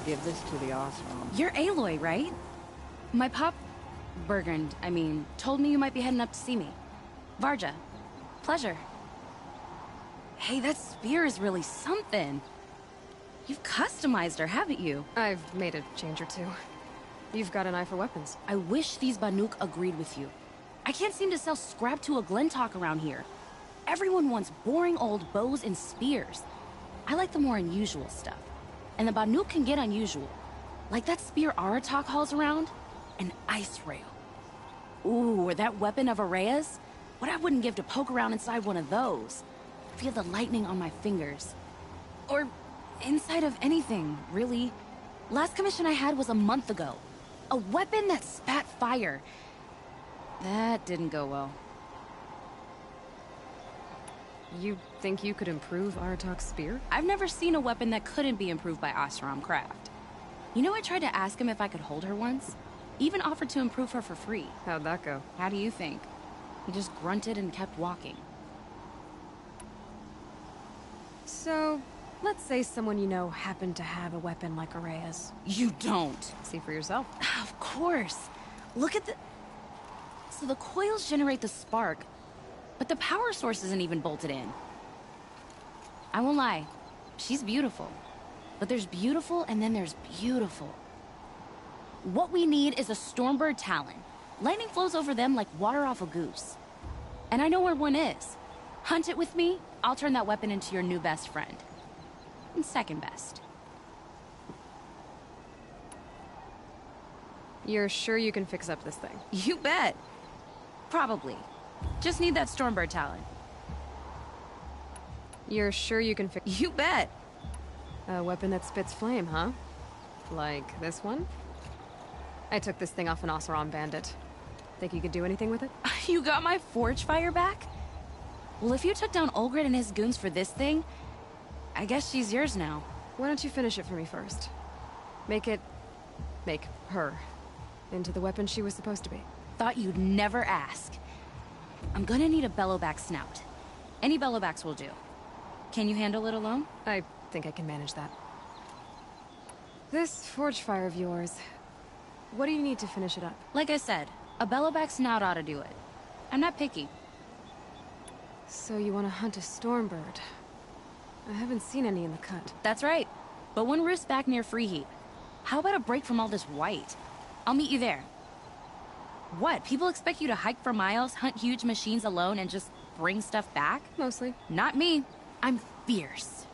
give this to the ashram. You're Aloy, right? My pop... Bergund, I mean, told me you might be heading up to see me. Varja. Pleasure. Hey, that spear is really something. You've customized her, haven't you? I've made a change or two. You've got an eye for weapons. I wish these Banuk agreed with you. I can't seem to sell scrap to a Glentalk around here. Everyone wants boring old bows and spears. I like the more unusual stuff. And the Banuk can get unusual. Like that spear Aratak hauls around. An ice rail. Ooh, or that weapon of Araya's? What I wouldn't give to poke around inside one of those. Feel the lightning on my fingers. Or inside of anything, really. Last commission I had was a month ago. A weapon that spat fire. That didn't go well. You think you could improve Aratak's spear? I've never seen a weapon that couldn't be improved by Oseram craft. You know, I tried to ask him if I could hold her once. Even offered to improve her for free. How'd that go? How do you think? He just grunted and kept walking. So, let's say someone you know happened to have a weapon like Araya's. You don't. See for yourself. Of course. Look at the... So the coils generate the spark, but the power source isn't even bolted in. I won't lie. She's beautiful. But there's beautiful and then there's beautiful. What we need is a Stormbird Talon. Lightning flows over them like water off a goose. And I know where one is. Hunt it with me, I'll turn that weapon into your new best friend. And second best. You're sure you can fix up this thing? You bet. Probably. Just need that Stormbird Talon. You're sure you can fix... You bet. A weapon that spits flame, huh? Like this one? I took this thing off an Oseram bandit. Think you could do anything with it? You got my forge fire back? Well, if you took down Olgrid and his goons for this thing, I guess she's yours now. Why don't you finish it for me first? Make her into the weapon she was supposed to be. Thought you'd never ask. I'm gonna need a bellowback snout. Any bellowbacks will do. Can you handle it alone? I think I can manage that. This forge fire of yours, what do you need to finish it up? Like I said, a bellowback snout ought to do it. I'm not picky. So you want to hunt a Stormbird? I haven't seen any in the cut. That's right. But one roosts back near Freeheap. How about a break from all this white? I'll meet you there. What? People expect you to hike for miles, hunt huge machines alone, and just bring stuff back? Mostly. Not me. I'm fierce.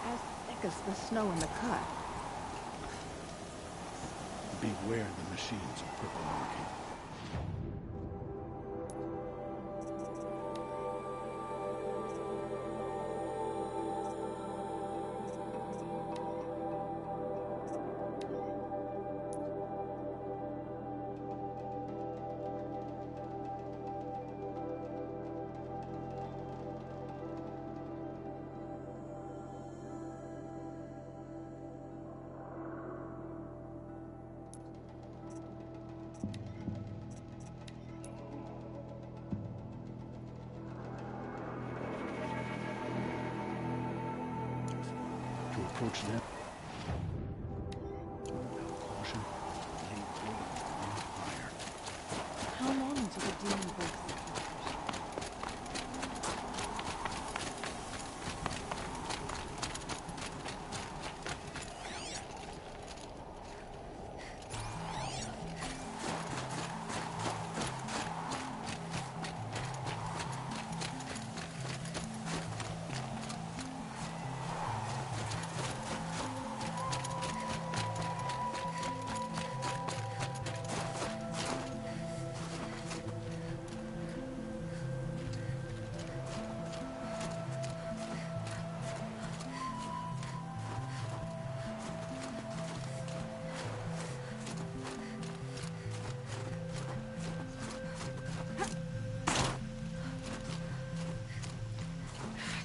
As thick as the snow in the cut. Beware the machines of purple marking. Approach them. Without caution, lay hold on fire. How long until the demon breaks the captors?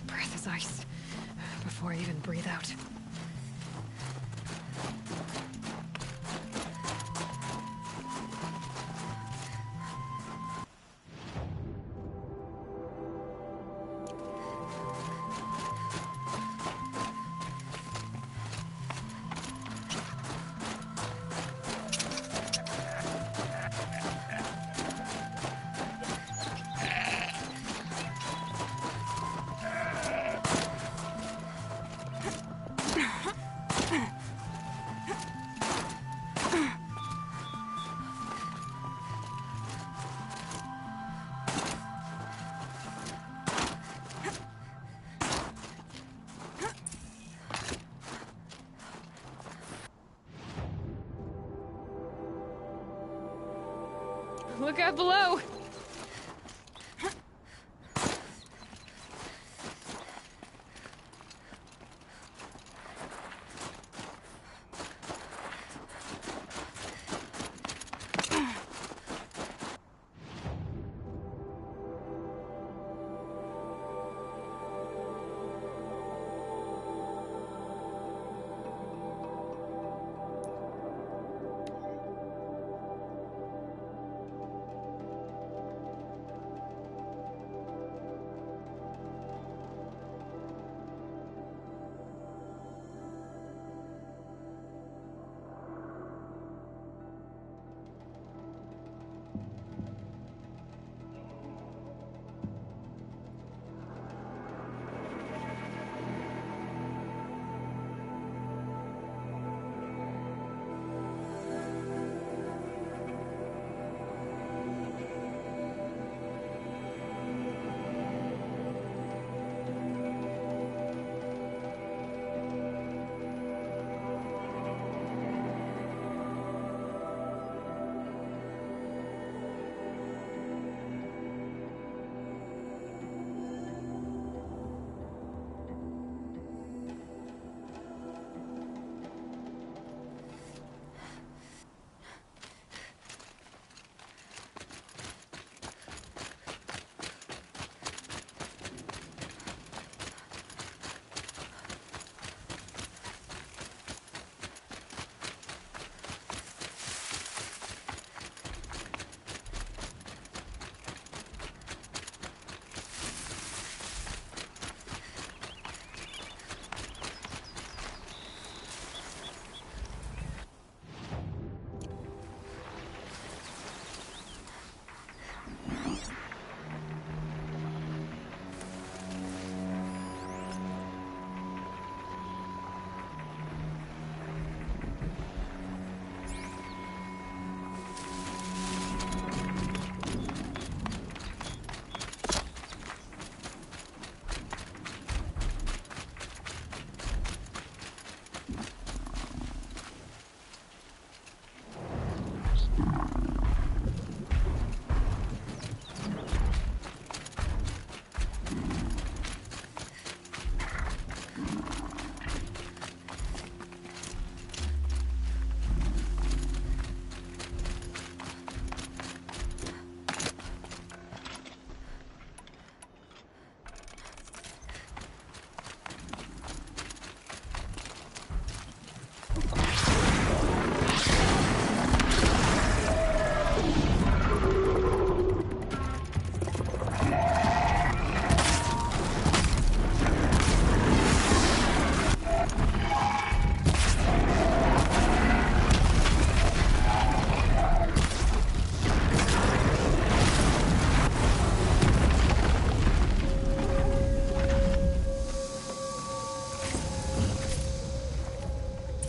Breath is ice. Before I even breathe out. Look out below!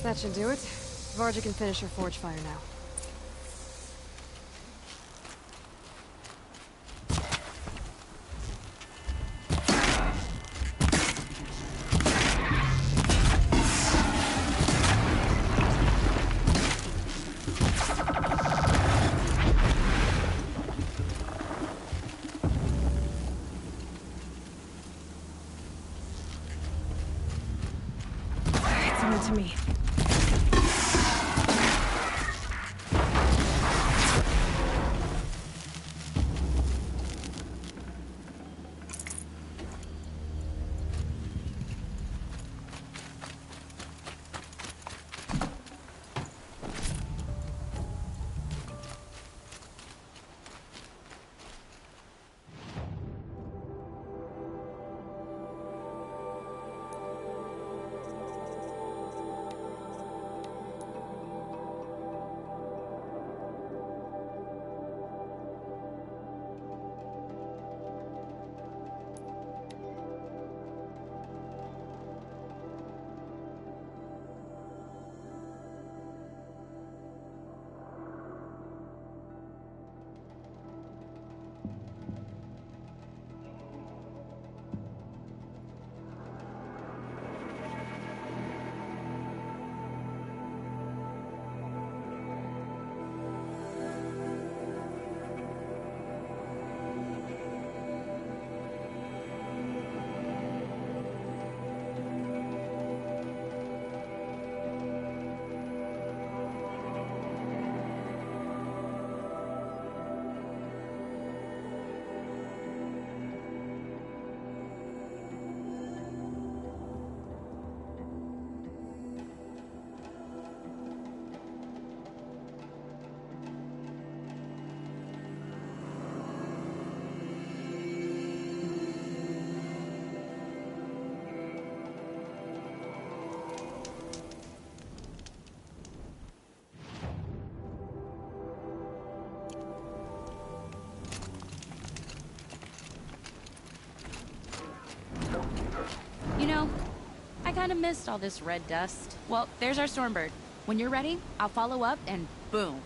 That should do it. Varga can finish her forge fire now. It's on to me. kind of missed all this red dust. Well, there's our Stormbird. When you're ready, I'll follow up and boom.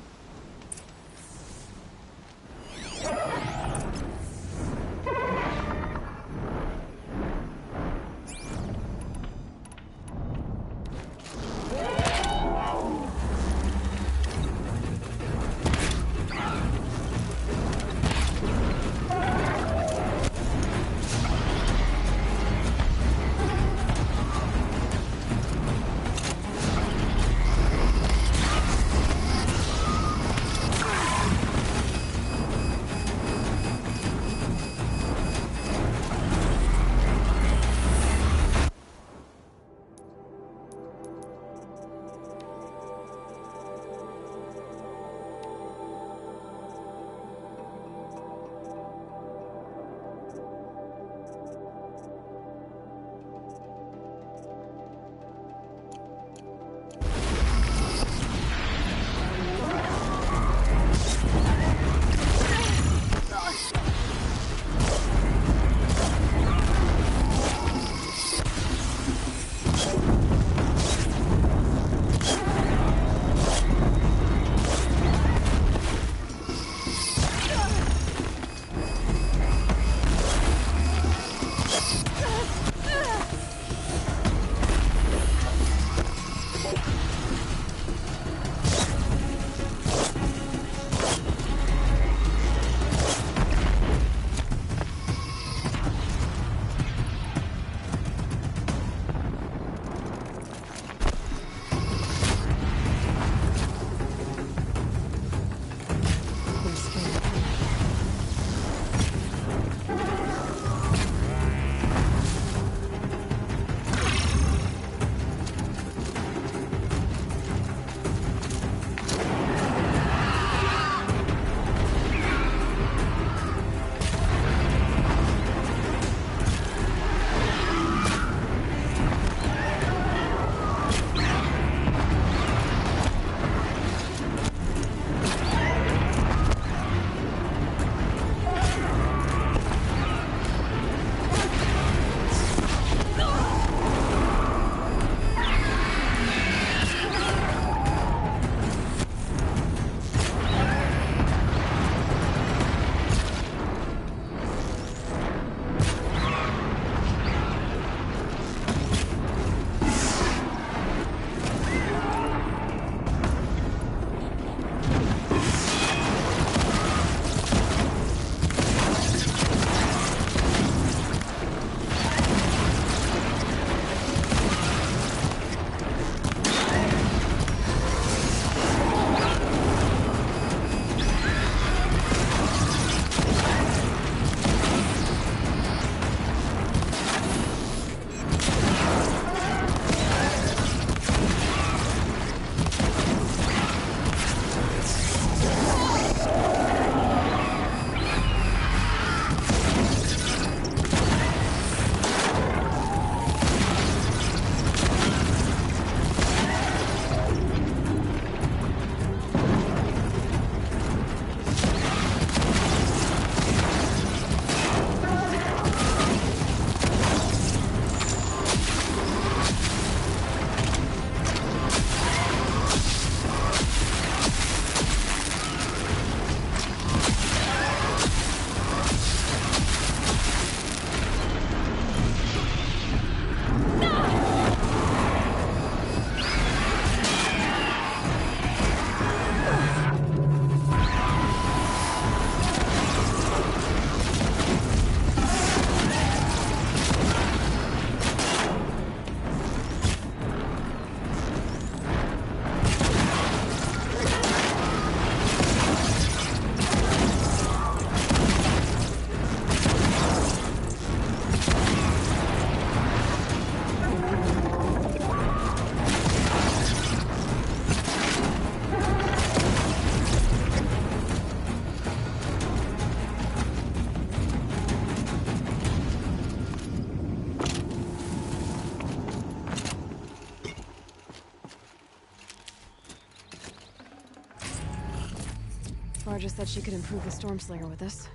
Varja said she could improve the Stormslinger with us.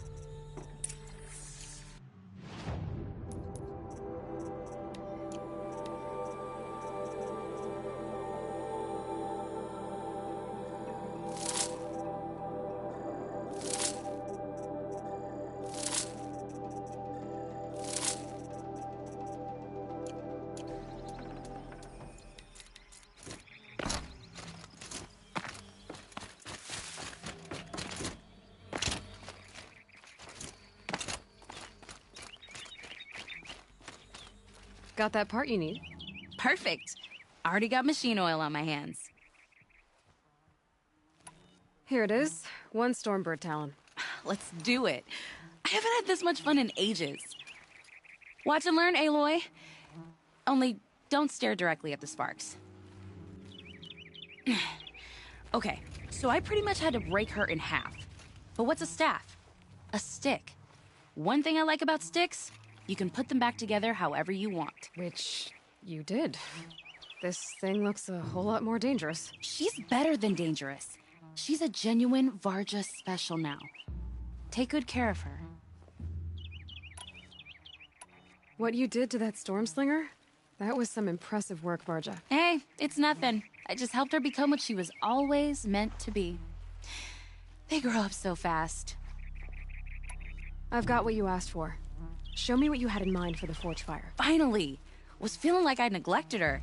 Got that part you need? Perfect. Already got machine oil on my hands. Here it is. 1 Stormbird Talon. Let's do it. I haven't had this much fun in ages. Watch and learn, Aloy. Only don't stare directly at the sparks. Okay, so I pretty much had to break her in half. But what's a staff? A stick. One thing I like about sticks, you can put them back together however you want. Which you did. This thing looks a whole lot more dangerous. She's better than dangerous. She's a genuine Varja special now. Take good care of her. What you did to that Stormslinger? That was some impressive work, Varja. Hey, it's nothing. I just helped her become what she was always meant to be. They grow up so fast. I've got what you asked for. Show me what you had in mind for the Forge Fire. Finally! Was feeling like I'd neglected her.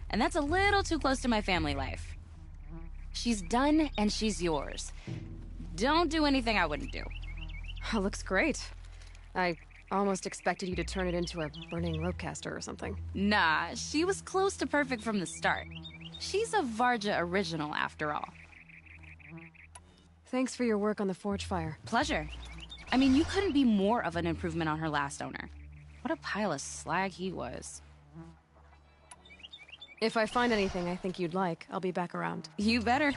And that's a little too close to my family life. She's done, and she's yours. Don't do anything I wouldn't do. Looks great. I almost expected you to turn it into a burning ropecaster or something. Nah, she was close to perfect from the start. She's a Varja original, after all. Thanks for your work on the Forge Fire. Pleasure. I mean, you couldn't be more of an improvement on her last owner. What a pile of slag he was. If I find anything I think you'd like, I'll be back around. You better.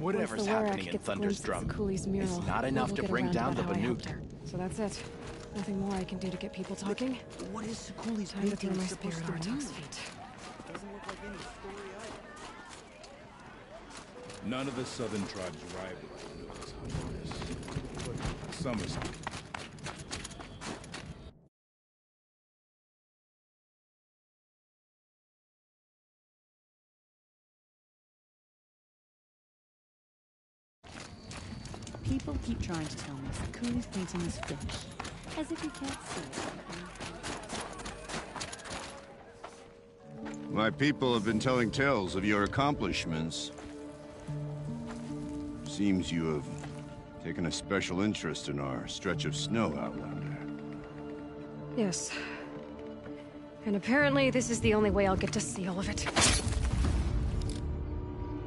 Whatever's happening in Thunder's Drum Cooley's mural, is not maybe enough we'll to get bring around down the about how I helped Banuk. her. So that's it. Nothing more I can do to get people talking. What is Sakuli's Time to throw painting my supposed spirit to on mean? Artok's feet. Doesn't look like any story either. None of the southern tribes rival Banukas hunters, but some are still. People keep trying to tell me Sakuli's painting is finished. As if you can't see it. My people have been telling tales of your accomplishments. Seems you have taken a special interest in our stretch of snow, Outlander. Yes. And apparently this is the only way I'll get to see all of it.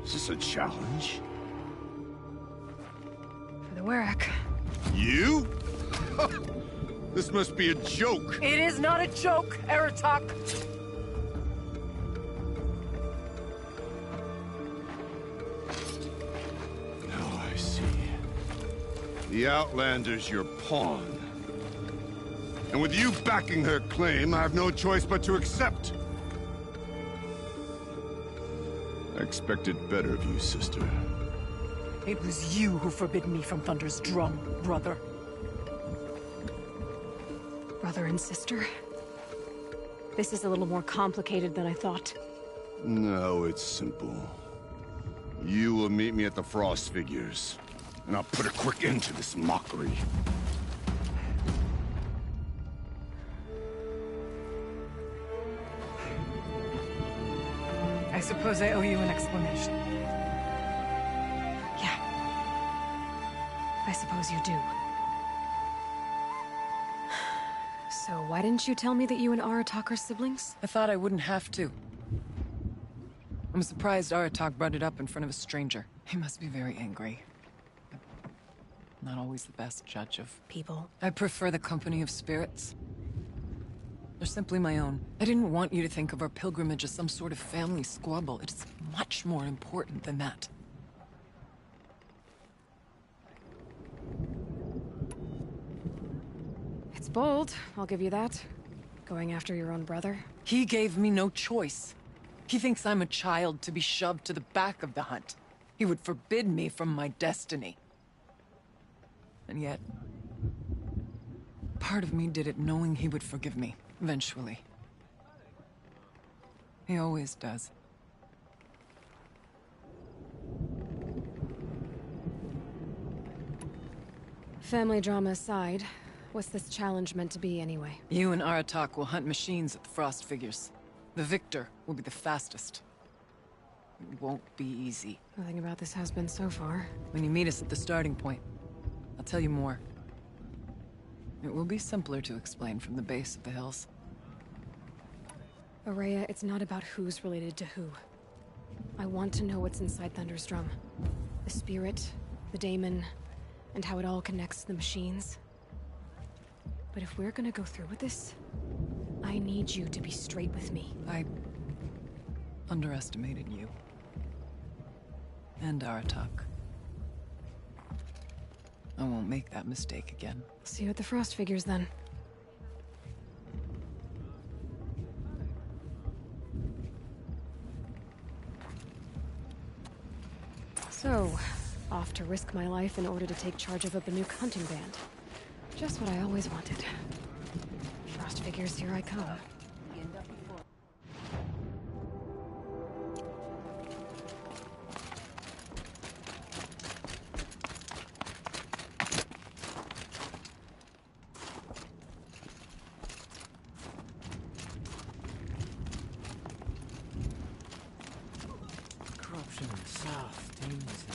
Is this a challenge? For the Warwick. You? This must be a joke. It is not a joke, Aratok. Now I see. The Outlander's your pawn. And with you backing her claim, I have no choice but to accept. I expected better of you, sister. It was you who forbid me from Thunder's Drum, brother. Brother and sister? This is a little more complicated than I thought. No, it's simple. You will meet me at the Frost Figures, and I'll put a quick end to this mockery. I suppose I owe you an explanation. Yeah. I suppose you do. So why didn't you tell me that you and Aratok are siblings? I thought I wouldn't have to. I'm surprised Aratok brought it up in front of a stranger. He must be very angry. I'm not always the best judge of People. I prefer the company of spirits. They're simply my own. I didn't want you to think of our pilgrimage as some sort of family squabble. It's much more important than that. It's bold, I'll give you that. Going after your own brother. He gave me no choice. He thinks I'm a child to be shoved to the back of the hunt. He would forbid me from my destiny. And yet, part of me did it knowing he would forgive me, eventually. He always does. Family drama aside, what's this challenge meant to be anyway? You and Aratak will hunt machines at the Frost Figures. The victor will be the fastest. It won't be easy. Nothing about this has been so far. When you meet us at the starting point, I'll tell you more. It will be simpler to explain from the base of the hills. Araya, it's not about who's related to who. I want to know what's inside Thunder's Drum. The spirit, the daemon, and how it all connects to the machines. But if we're gonna go through with this, I need you to be straight with me. I underestimated you. And Aratak. I won't make that mistake again. See you at the Frost Figures then. So, off to risk my life in order to take charge of a Banuk hunting band. Just what I always wanted. Frost Figures, here I come. Corruption in the south, demons in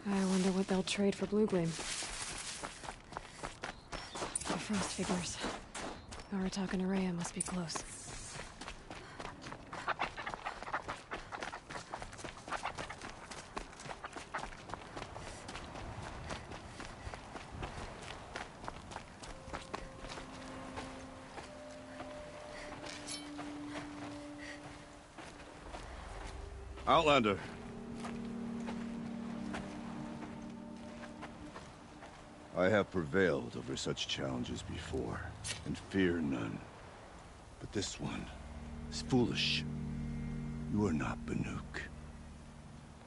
I wonder what they'll trade for Blue Gleam. The Frost figures. Aratak and Araya must be close. Outlander. I have prevailed over such challenges before, and fear none. But this one is foolish. You are not Banuk.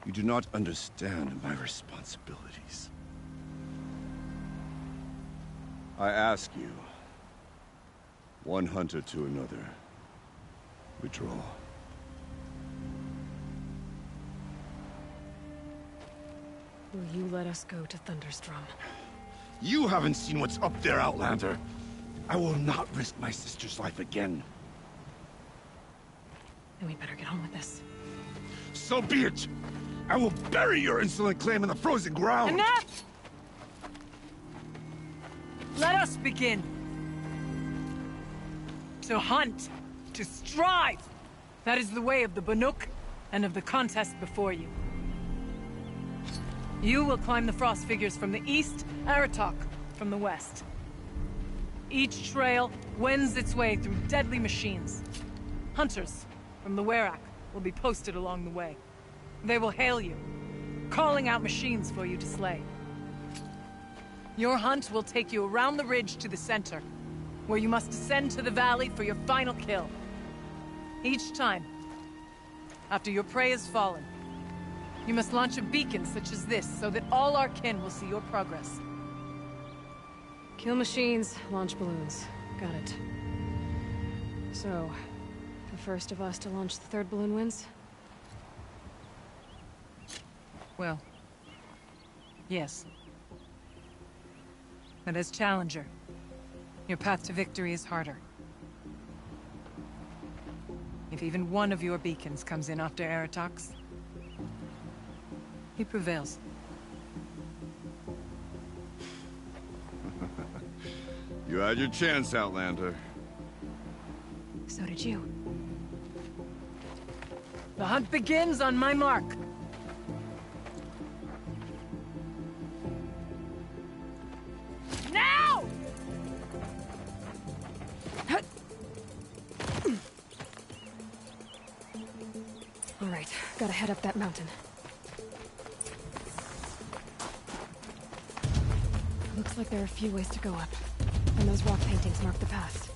You do not understand my responsibilities. I ask you, one hunter to another, withdraw. Will you let us go to Thunderstrom? You haven't seen what's up there, Outlander. I will not risk my sister's life again. Then we better get on with this. So be it! I will bury your insolent claim in the frozen ground! Enough! Let us begin. To hunt. To strive. That is the way of the Banuk and of the contest before you. You will climb the frost figures from the east, Aratak from the west. Each trail wends its way through deadly machines. Hunters from the Werak will be posted along the way. They will hail you, calling out machines for you to slay. Your hunt will take you around the ridge to the center, where you must descend to the valley for your final kill. Each time, after your prey has fallen, you must launch a beacon such as this, so that all our kin will see your progress. Kill machines, launch balloons. Got it. So, the first of us to launch the third balloon wins? Well, yes. But as Challenger, your path to victory is harder. If even one of your beacons comes in after Aratak's, he prevails. You had your chance, Outlander. So did you. The hunt begins on my mark. Now! All right, gotta head up that mountain. Looks like there are a few ways to go up, and those rock paintings mark the path.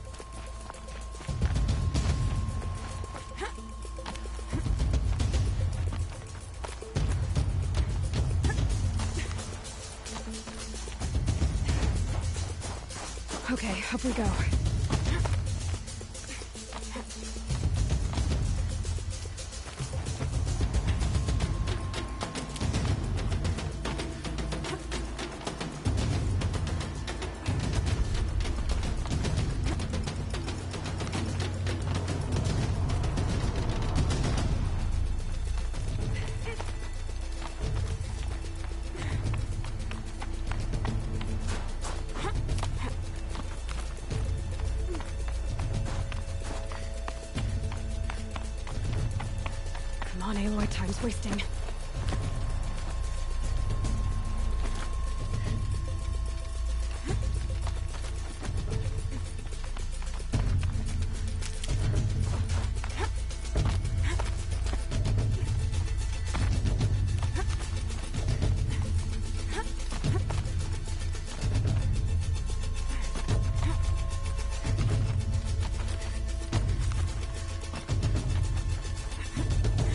Okay, up we go. Come on, Aloy, time's wasting.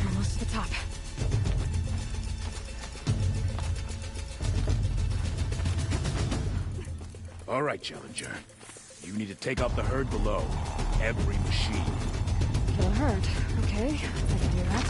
Almost to the top. All right, Challenger. You need to take out the herd below. Every machine. Kill a herd. Okay, I can do that.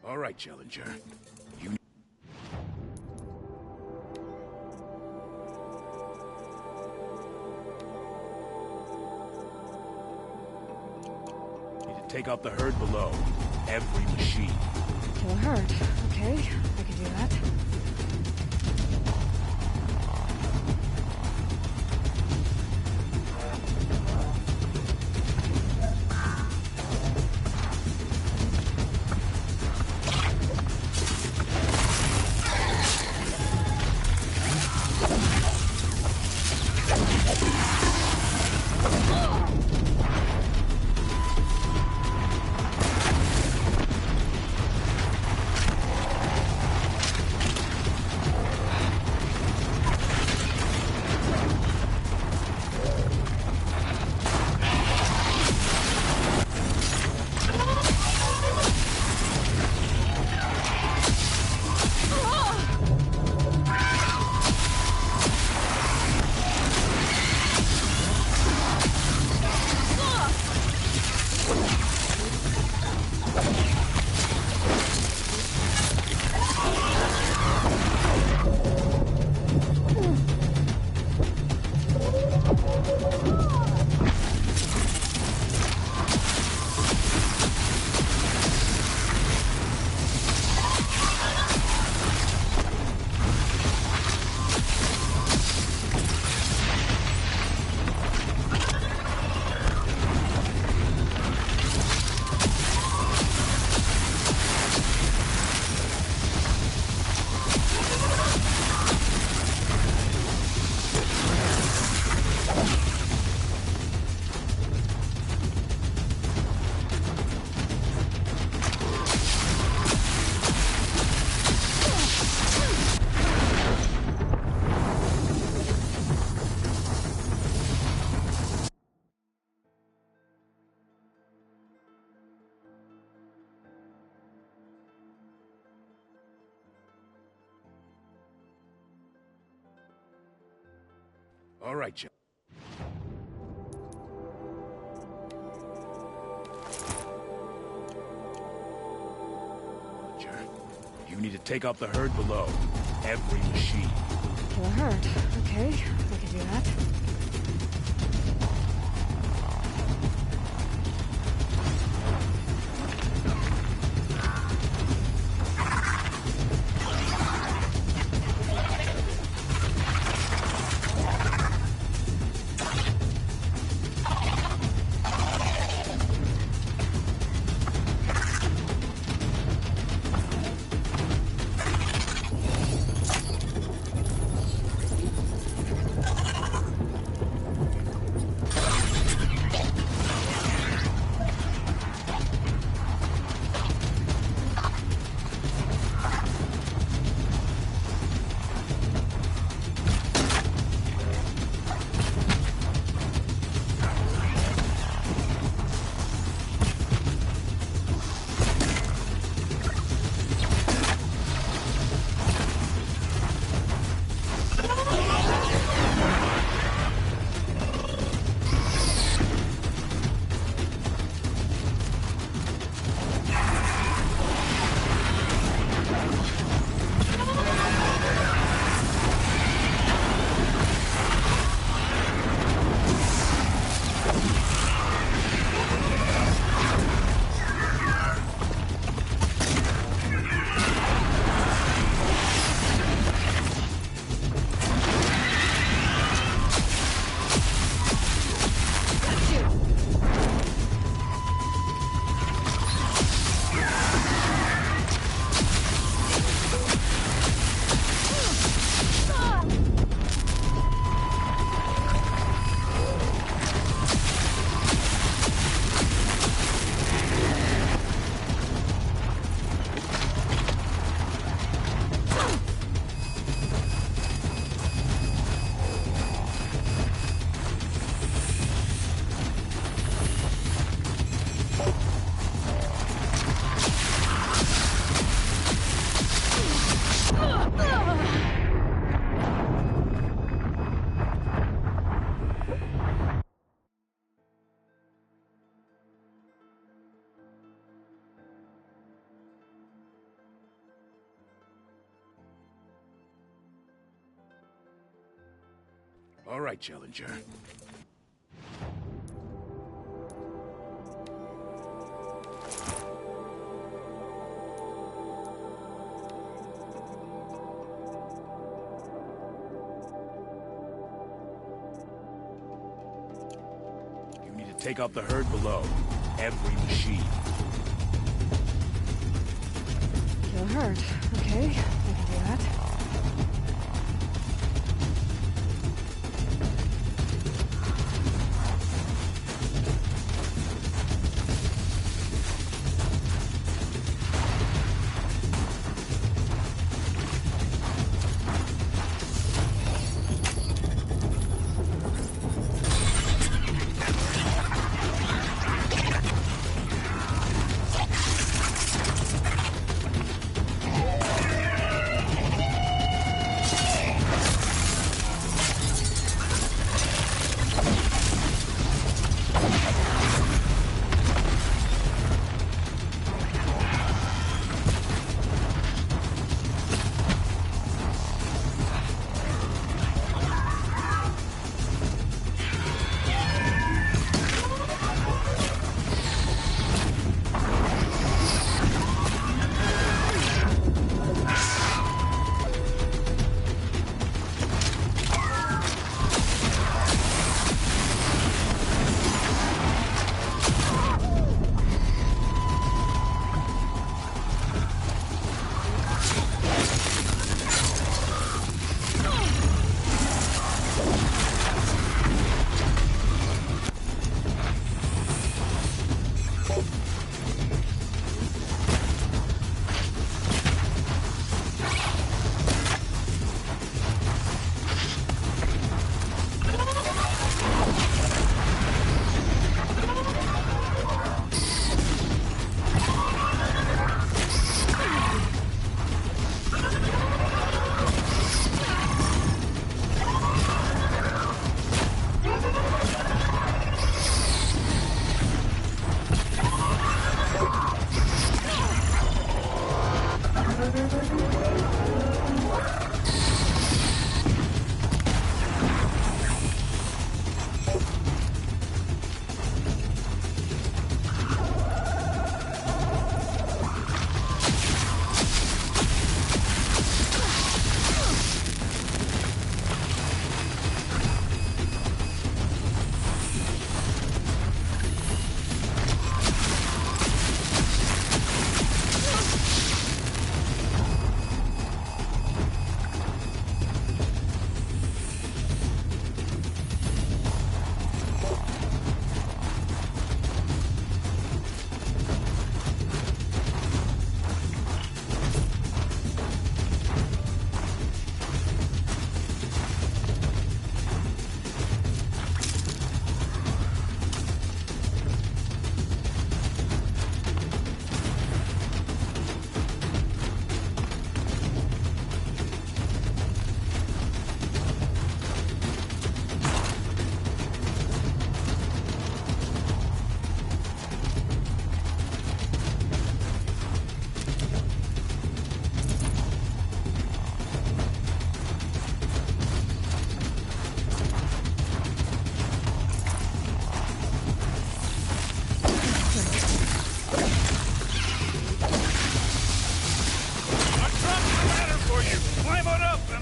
All right, Challenger. You need to take out the herd below. Every machine. Kill a herd. Okay, I can do that. All right, Challenger. You need to take out the herd below. Every machine. Kill a herd. Okay, I can do that. All right, Challenger. You need to take out the herd below. Every machine. Kill a herd. Okay, I can do that.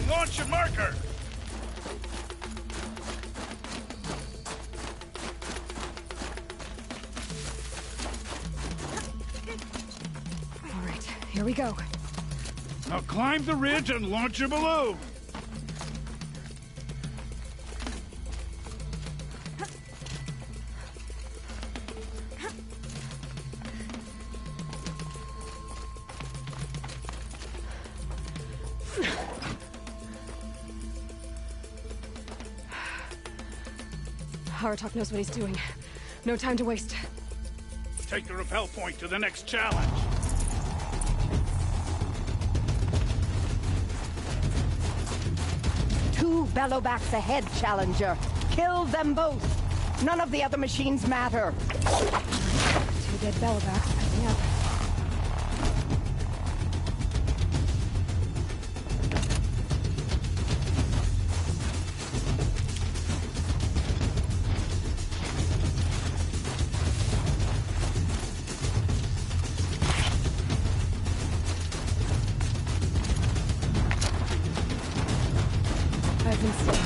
Launch your marker! All right, here we go. Now climb the ridge and launch your balloon! Aratok knows what he's doing. No time to waste. Take the rappel point to the next challenge. Two bellowbacks ahead, Challenger. Kill them both. None of the other machines matter. Two dead bellowbacks picking up. I've been seeing.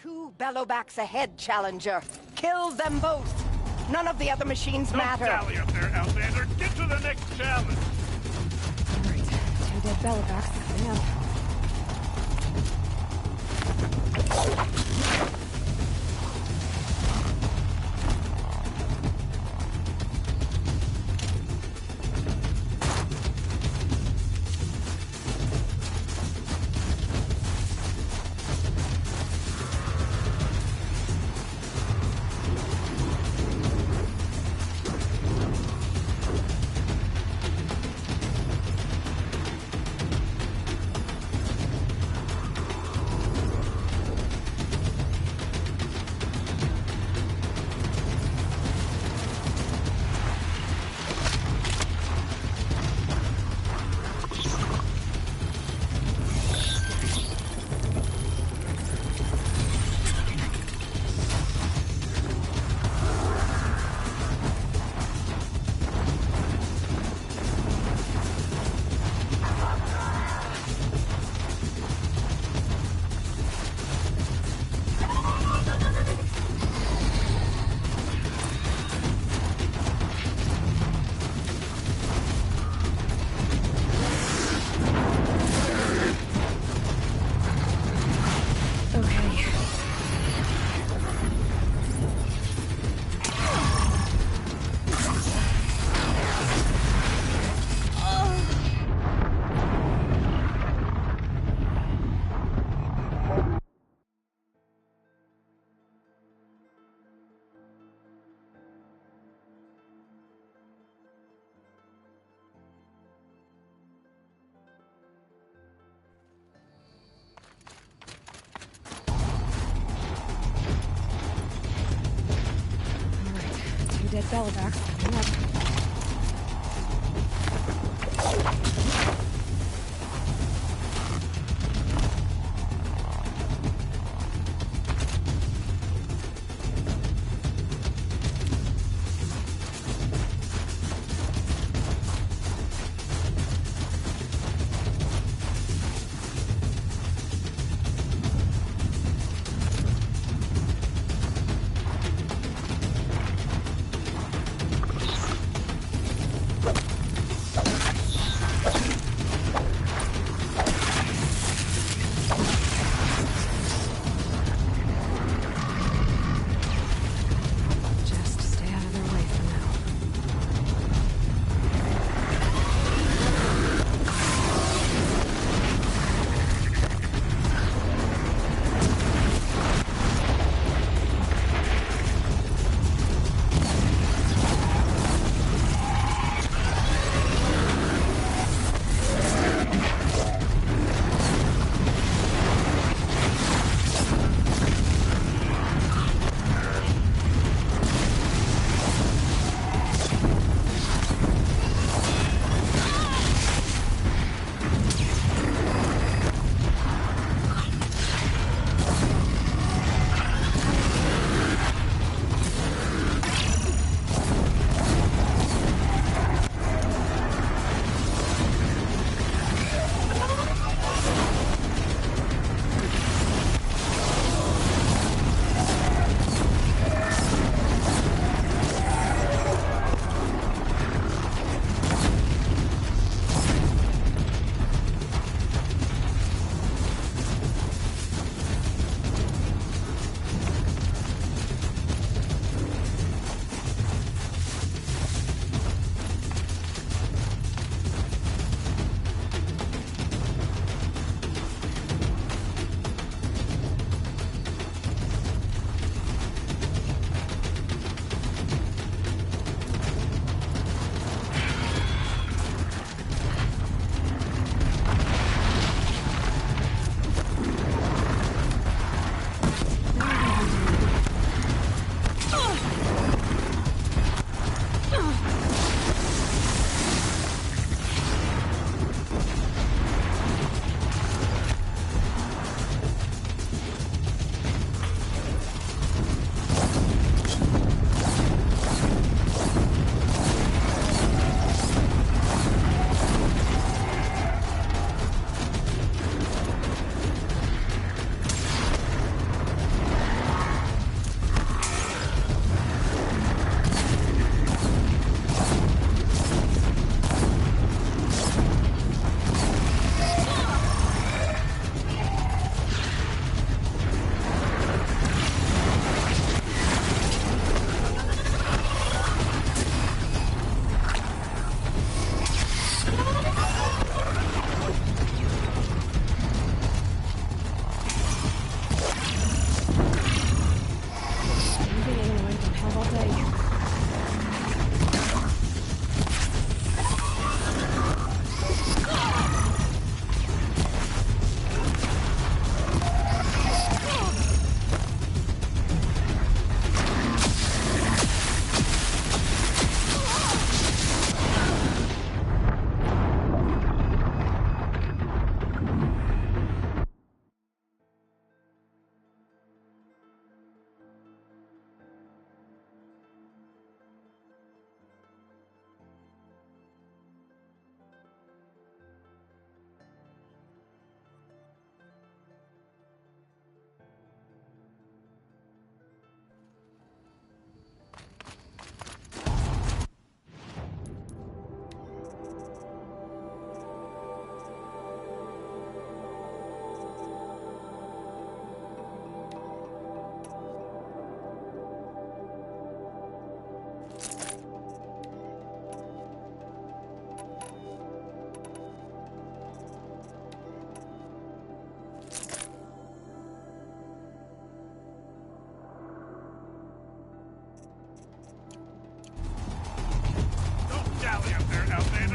Two bellowbacks ahead, Challenger. Kill them both. None of the other machines matter. Don't dally up there, Outlander. Get to the next challenge. All right, 2 dead bellowbacks coming up. Dead bellowbacks coming up.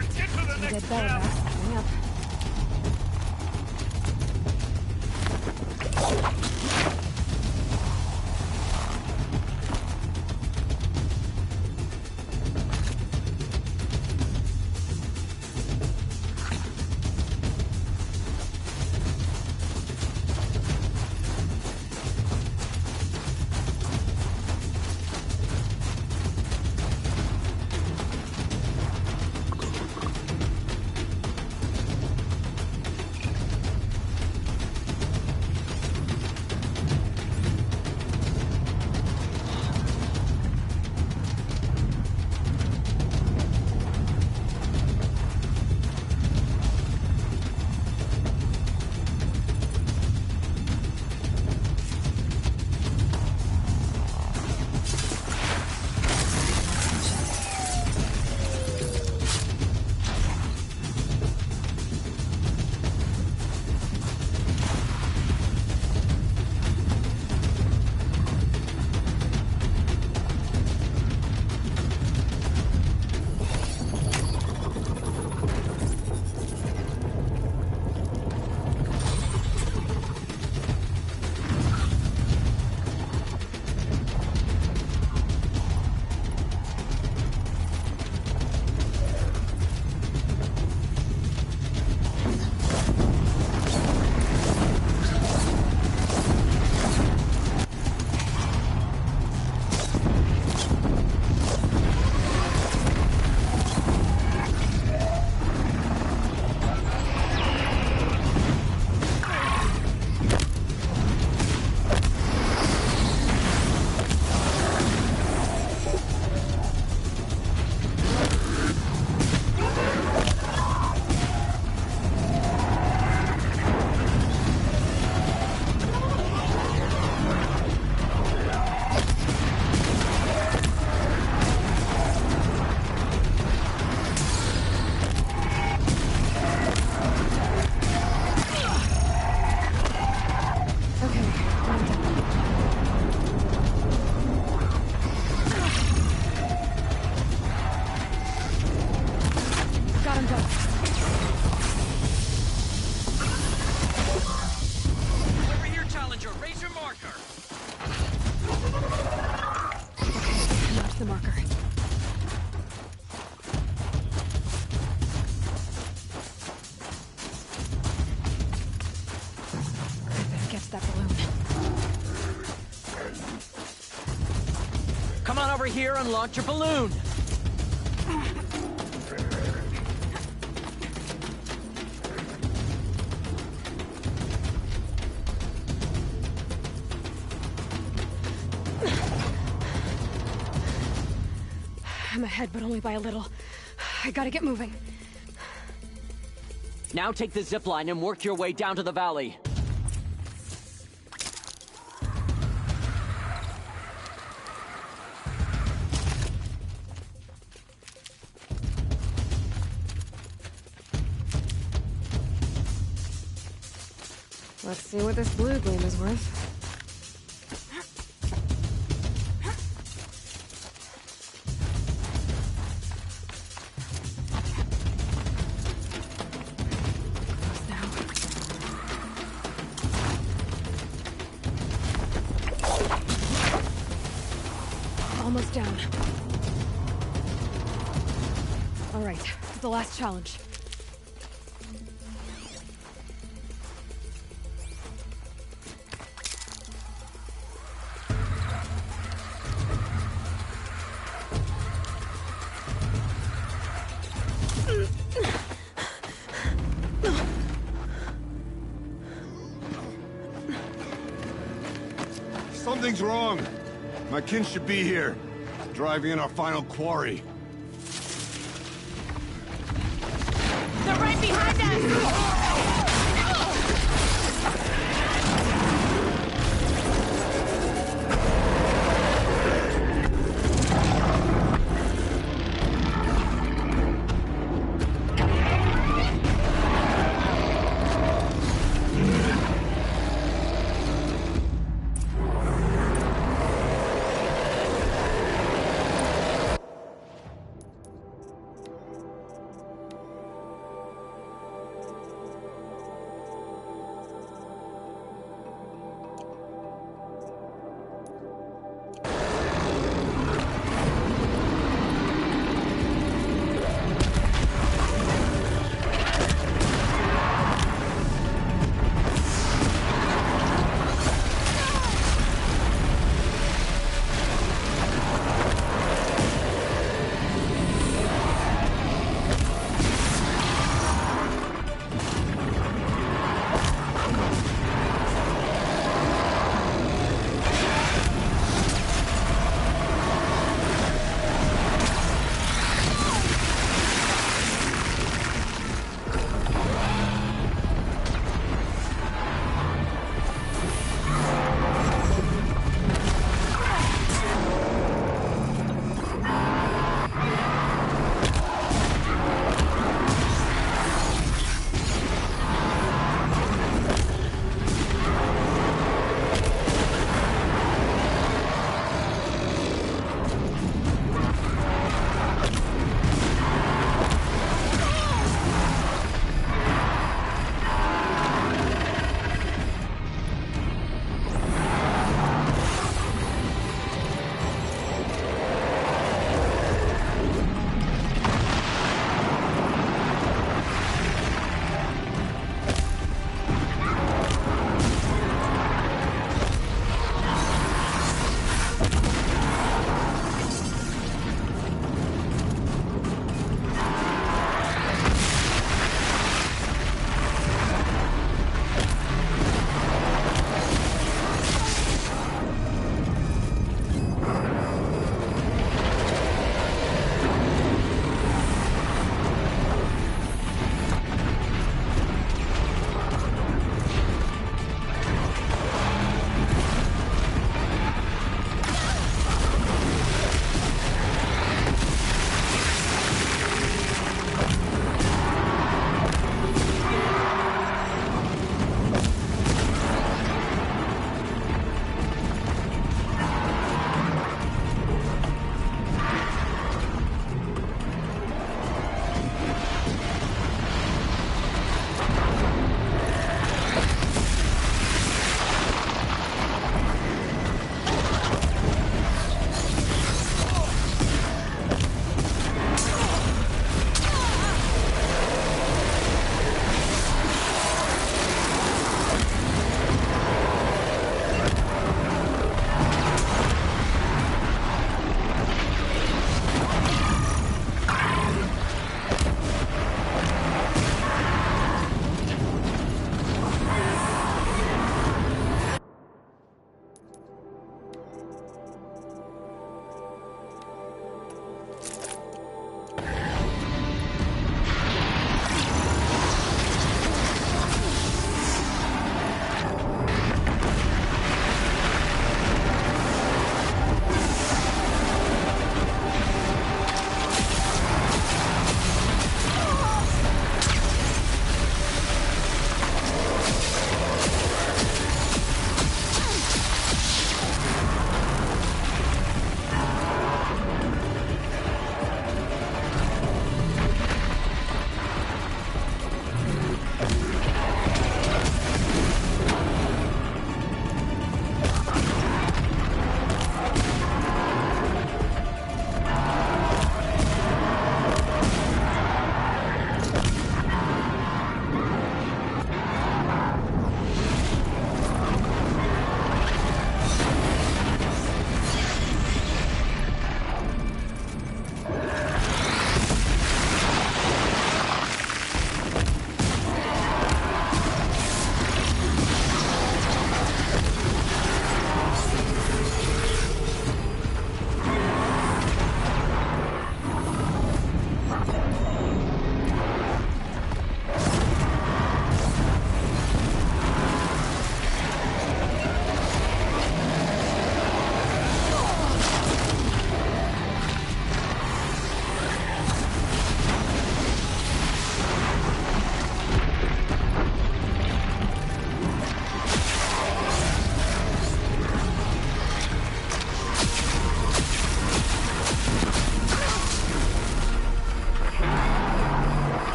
Dead bell back coming up. Over here and launch your balloon. I'm ahead, but only by a little. I gotta get moving. Now take the zip line and work your way down to the valley. Let's see what this blue gleam is worth. Almost down. All right, the last challenge. Something's wrong. My kin should be here, driving in our final quarry. They're right behind us!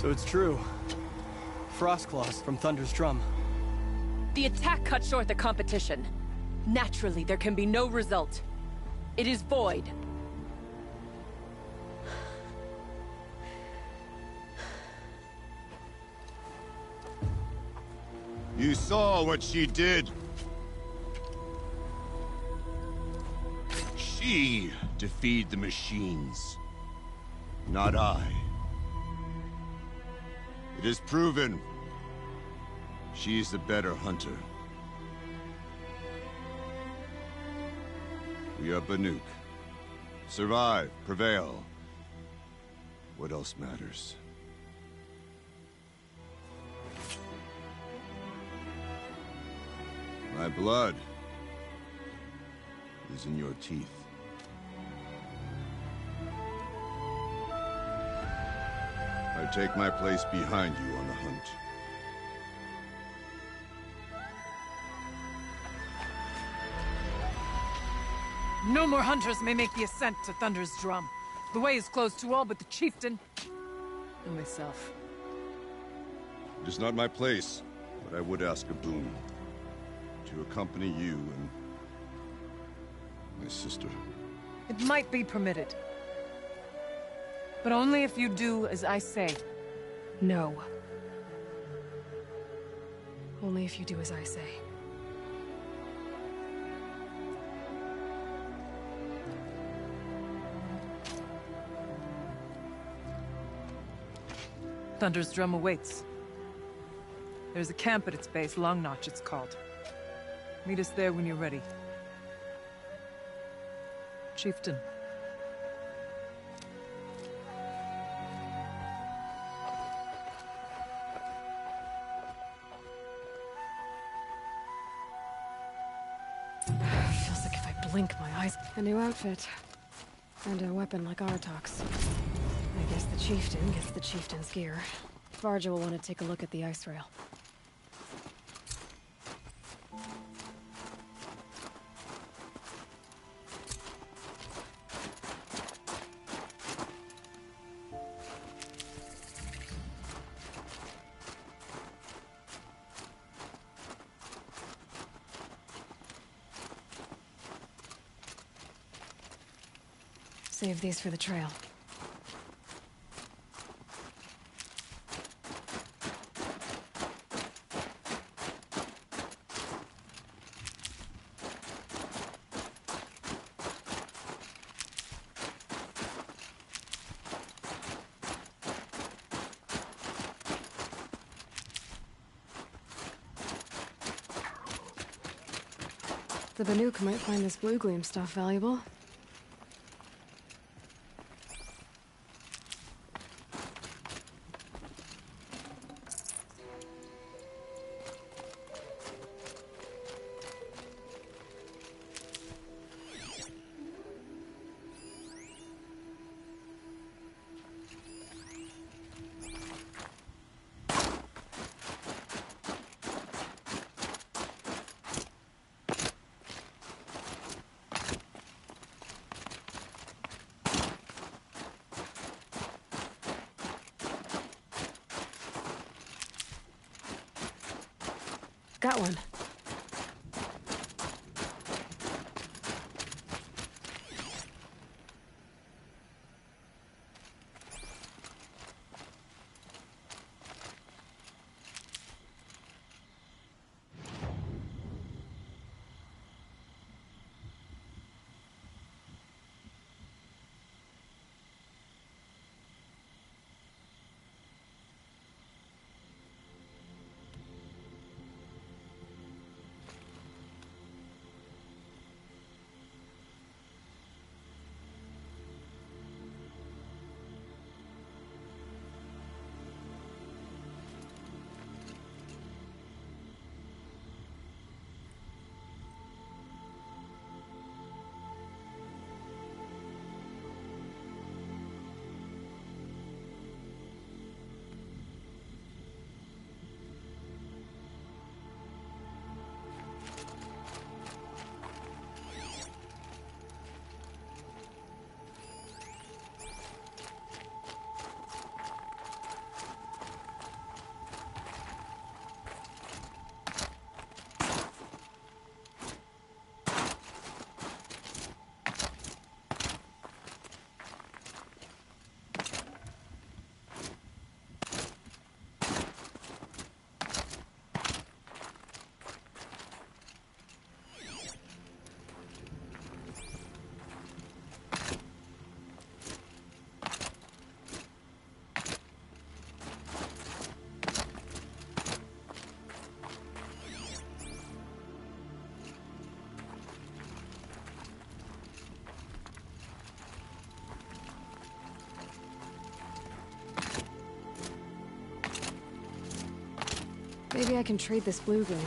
So it's true. Frostclaws from Thunder's drum. The attack cut short the competition. Naturally, there can be no result. It is void. You saw what she did. She defeated the machines, not I. It is proven. She's the better hunter. We are Banuk. Survive, prevail. What else matters? My blood is in your teeth. I take my place behind you on the hunt. No more hunters may make the ascent to Thunder's drum. The way is closed to all but the chieftain and myself. It is not my place, but I would ask a boon. To accompany you and my sister. It might be permitted. But only if you do as I say. No. Only if you do as I say. Thunder's drum awaits. There's a camp at its base, Long Notch it's called. Meet us there when you're ready. Chieftain. Feels like if I blink, my eyes... A new outfit. And a weapon like Artok's. I guess the chieftain gets the chieftain's gear. Varja will want to take a look at the ice rail. Save these for the trail. The Banuk might find this blue gleam stuff valuable. Got one. can trade this blue gleam.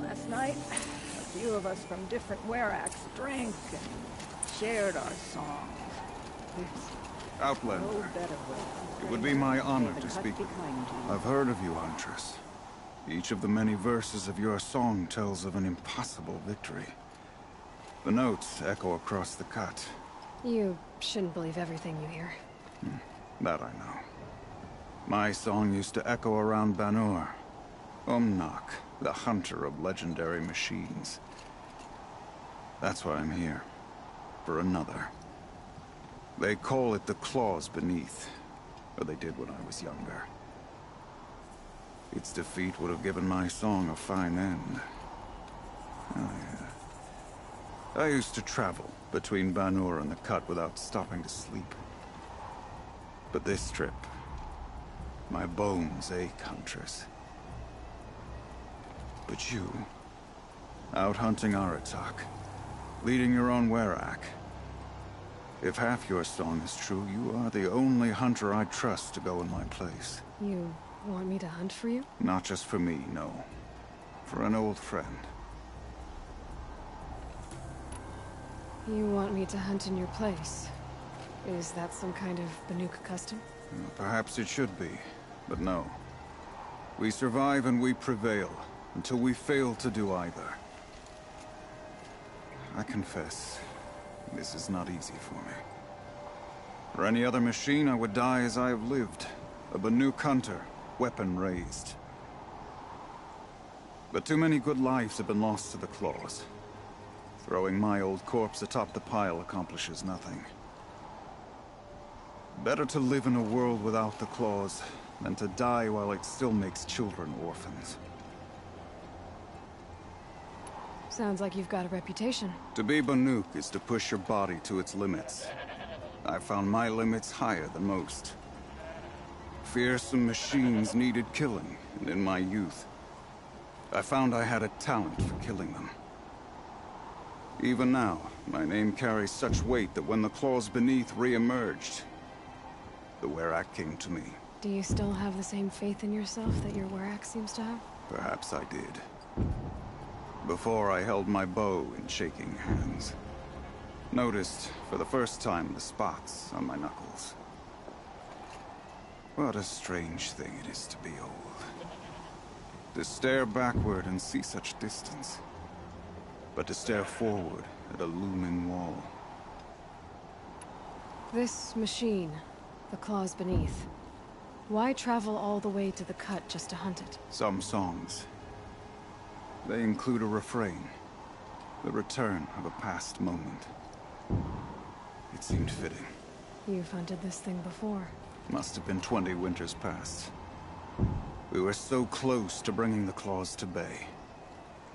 Last night, a few of us from different weraks drank and shared our songs. There's Outlander, no better way. it would be my honor to speak with you. I've heard of you, Huntress. Each of the many verses of your song tells of an impossible victory. The notes echo across the cut. You shouldn't believe everything you hear. That I know. My song used to echo around Banur. Umnak, the hunter of legendary machines. That's why I'm here. For another. They call it the claws beneath. Or they did when I was younger. Its defeat would have given my song a fine end. Oh, yeah. I used to travel between Banur and the Cut without stopping to sleep. But this trip, my bones ache, Huntress. But you, out hunting Aratak, leading your own werak. If half your song is true, you are the only hunter I trust to go in my place. You want me to hunt for you? Not just for me, no. For an old friend. You want me to hunt in your place? Is that some kind of Banuk custom? Perhaps it should be, but no. We survive and we prevail, until we fail to do either. I confess, this is not easy for me. For any other machine, I would die as I have lived. A Banuk hunter, weapon raised. But too many good lives have been lost to the claws. Throwing my old corpse atop the pile accomplishes nothing. Better to live in a world without the claws than to die while it still makes children orphans. Sounds like you've got a reputation. To be Banuk is to push your body to its limits. I found my limits higher than most. Fearsome machines needed killing, and in my youth, I found I had a talent for killing them. Even now, my name carries such weight that when the claws beneath re-emerged, the werak came to me. Do you still have the same faith in yourself that your werak seems to have? Perhaps I did. Before I held my bow in shaking hands. Noticed, for the first time, the spots on my knuckles. What a strange thing it is to be old. To stare backward and see such distance. But to stare forward at a looming wall. This machine, the claws beneath. Why travel all the way to the cut just to hunt it? Some songs. They include a refrain. The return of a past moment. It seemed fitting. You've hunted this thing before. Must have been 20 winters past. We were so close to bringing the claws to bay.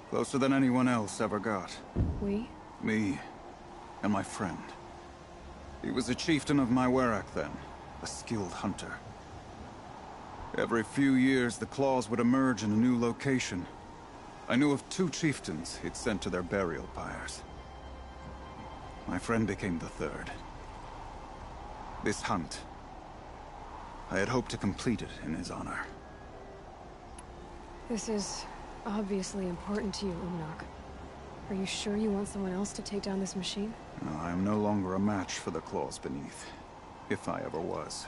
Closer than anyone else ever got. We? Me and my friend. He was a chieftain of my Werak then, a skilled hunter. Every few years, the claws would emerge in a new location. I knew of 2 chieftains he'd sent to their burial pyres. My friend became the 3rd. This hunt, I had hoped to complete it in his honor. This is obviously important to you, Umnak. Are you sure you want someone else to take down this machine? No, I am no longer a match for the claws beneath. If I ever was.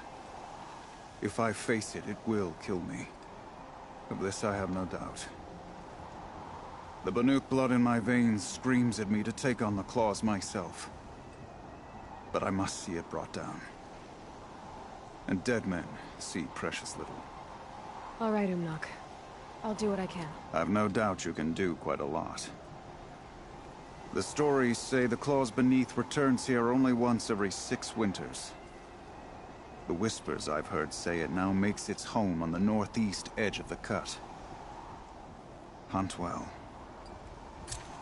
If I face it, it will kill me. Of this I have no doubt. The Banuk blood in my veins screams at me to take on the claws myself. But I must see it brought down. And dead men see precious little. All right, Umnak. I'll do what I can. I've no doubt you can do quite a lot. The stories say the claws beneath returns here only once every 6 winters. The whispers I've heard say it now makes its home on the northeast edge of the cut. Hunt well.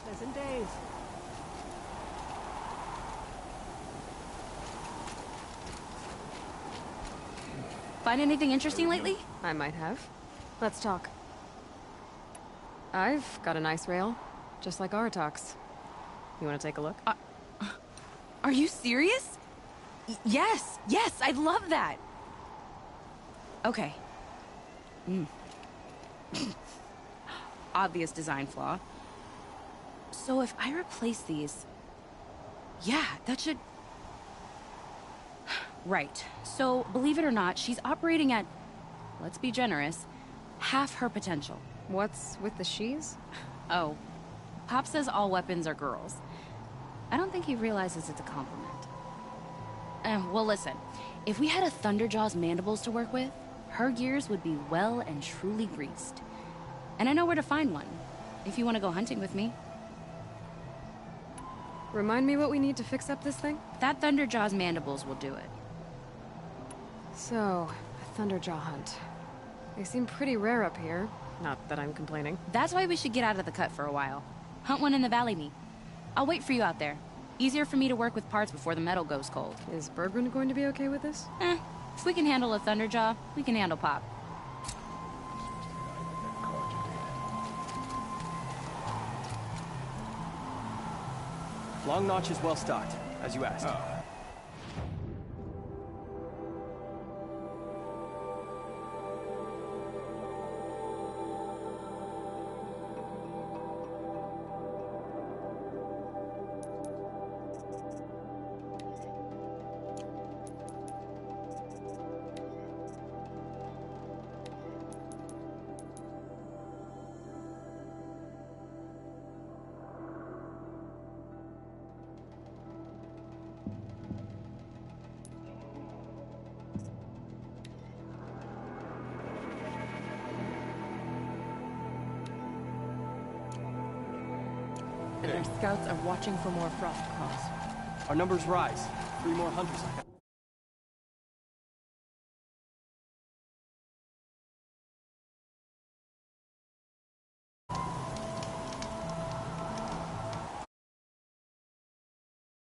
Pleasant days. Find anything interesting lately? I might have. Let's talk. I've got a nice rail, just like Aratak's. You want to take a look? Are you serious? Yes, I'd love that. Okay. Obvious design flaw. So if I replace these... Yeah, that should... Right. So, believe it or not, she's operating at, let's be generous, half her potential. What's with the she's? Oh, Pop says all weapons are girls. I don't think he realizes it's a compliment. Well, listen. If we had a Thunderjaw's mandibles to work with, her gears would be well and truly greased. And I know where to find one, if you want to go hunting with me. Remind me what we need to fix up this thing? That Thunderjaw's mandibles will do it. So, a Thunderjaw hunt. They seem pretty rare up here. Not that I'm complaining. That's why we should get out of the cut for a while. Hunt one in the valley me. I'll wait for you out there. Easier for me to work with parts before the metal goes cold. Is Bergman going to be okay with this? If we can handle a Thunderjaw, we can handle Pop. Long Notch is well stocked, as you asked. Their scouts are watching for more frost claws. Our numbers rise. 3 more hunters.